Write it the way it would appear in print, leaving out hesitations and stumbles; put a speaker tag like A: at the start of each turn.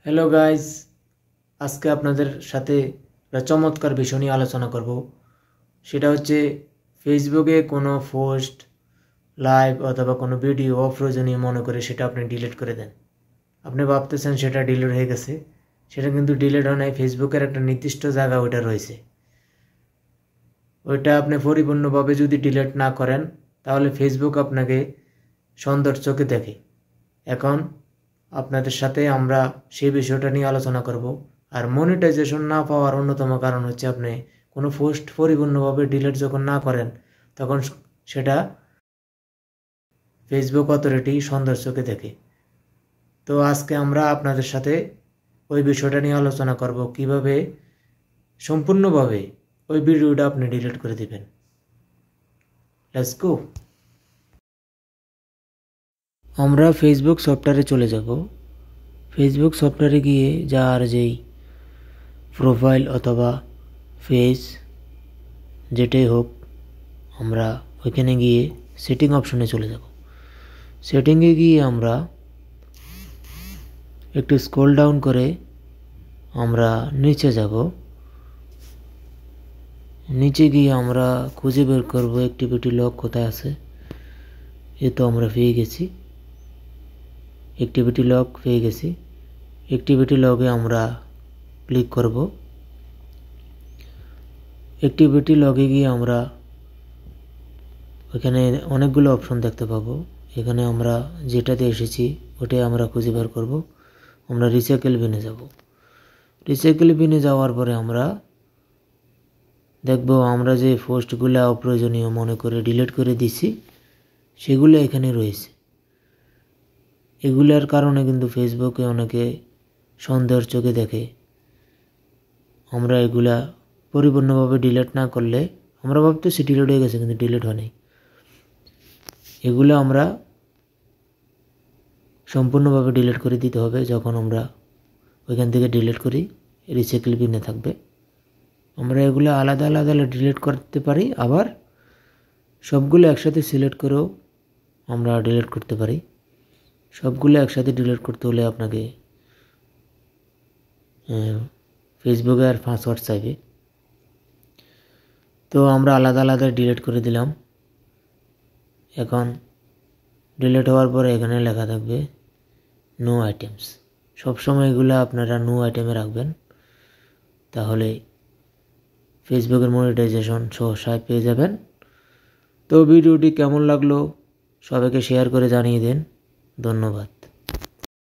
A: Hello guys, আজকে আপনাদের সাথে একটা চমৎকার বিষয় নিয়ে আলোচনা করব। সেটা হচ্ছে ফেসবুকে কোনো পোস্ট, লাইভ অথবা কোনো ভিডিও অপ্রয়োজনীয় মনে করে সেটা আপনি ডিলিট করে দেন। আপনি ভাবতেছেন সেটা ডিলিট হয়ে গেছে, সেটা কিন্তু ডিলিট হয় নাই। ফেসবুকের একটা নির্দিষ্ট জায়গা ওইটা রয়েছে, ওইটা আপনি পরিপূর্ণভাবে যদি ডিলিট না করেন তাহলে ফেসবুক আপনাকে সুন্দর চোখে দেখে। এখন আপনাদের সাথে আমরা সেই বিষয়টা নিয়ে আলোচনা করব। আর মনিটাইজেশন না পাওয়ার অন্যতম কারণ হচ্ছে আপনি কোনো পোস্ট পরিপূর্ণভাবে ডিলিট যখন না করেন তখন সেটা ফেসবুক অথরিটি সুন্দর চোখে দেখে। তো আজকে আমরা আপনাদের সাথে ওই বিষয়টা নিয়ে আলোচনা করব, কিভাবে সম্পূর্ণভাবে ওই ভিডিওটা আপনি ডিলিট করে দিবেন। Let's go. আমরা ফেসবুক সফটওয়্যারে চলে যাব। ফেসবুক সফটওয়্যারে গিয়ে যার যেই প্রোফাইল অথবা ফেস যেটাই হোক, আমরা ওইখানে গিয়ে সেটিং অপশনে চলে যাব। সেটিংয়ে গিয়ে আমরা একটু স্ক্রল ডাউন করে আমরা নিচে যাব। নিচে গিয়ে আমরা খুঁজে বের করব অ্যাক্টিভিটি লগ কোথায় আছে। এ তো আমরা পেয়ে গেছি, অ্যাক্টিভিটি লগ পেয়ে গেছি। অ্যাক্টিভিটি লগে আমরা ক্লিক করব। অ্যাক্টিভিটি লগে গিয়ে আমরা ওখানে অনেকগুলো অপশন দেখতে পাবো। এখানে আমরা যেটাতে এসেছি ওটাই আমরা খুঁজে বের করব। আমরা রিসাইকেল বিনে যাব। রিসাইকেল বিনে যাওয়ার পরে আমরা দেখব আমরা যে পোস্টগুলো অপ্রয়োজনীয় মনে করে ডিলিট করে দিছি সেগুলো এখানে রয়েছে। এগুলোর কারণে কিন্তু ফেসবুকে অনেকে সন্দেহের চোখে দেখে। আমরা এগুলা পরিপূর্ণভাবে ডিলিট না করলে আমরা ভাবতেছি ডিলিট হয়ে গেছে, কিন্তু ডিলিট হয় নাই। এগুলো আমরা সম্পূর্ণভাবে ডিলিট করে দিতে হবে। যখন আমরা ওইখান থেকে ডিলিট করি রিসাইকেল বিনে থাকবে। আমরা এগুলো আলাদা আলাদা ডিলিট করতে পারি, আবার সবগুলো একসাথে সিলেক্ট করেও আমরা ডিলিট করতে পারি। সবগুলো একসাথে ডিলিট করতে হলে আপনাকে ফেসবুকে আর পাসওয়ার্ড চাইবে। তো আমরা আলাদা আলাদা ডিলিট করে দিলাম। এখন ডিলিট হওয়ার পরে এখানে লেখা থাকবে নো আইটেমস। সবসময় এগুলো আপনারা নো আইটেমে রাখবেন, তাহলে ফেসবুকের মনিটাইজেশন সহসায় পেয়ে যাবেন। তো ভিডিওটি কেমন লাগলো সবাইকে শেয়ার করে জানিয়ে দিন। ধন্যবাদ।